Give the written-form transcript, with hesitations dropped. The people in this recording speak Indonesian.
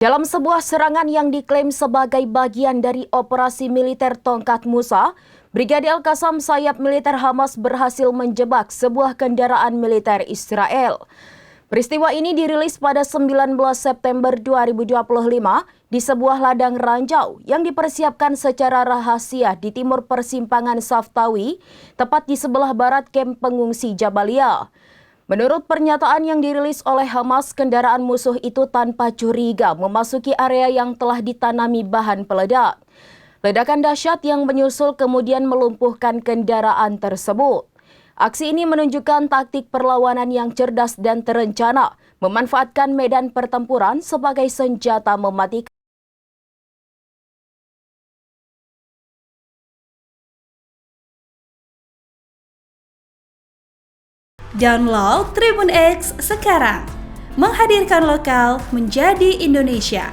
Dalam sebuah serangan yang diklaim sebagai bagian dari operasi militer Tongkat Musa, Brigade Al-Qassam sayap militer Hamas berhasil menjebak sebuah kendaraan militer Israel. Peristiwa ini dirilis pada 19 September 2025 di sebuah ladang ranjau yang dipersiapkan secara rahasia di timur persimpangan Saftawi, tepat di sebelah barat kamp pengungsi Jabalia. Menurut pernyataan yang dirilis oleh Hamas, kendaraan musuh itu tanpa curiga memasuki area yang telah ditanami bahan peledak. Ledakan dahsyat yang menyusul kemudian melumpuhkan kendaraan tersebut. Aksi ini menunjukkan taktik perlawanan yang cerdas dan terencana, memanfaatkan medan pertempuran sebagai senjata mematikan. Download Tribun X sekarang, menghadirkan lokal menjadi Indonesia.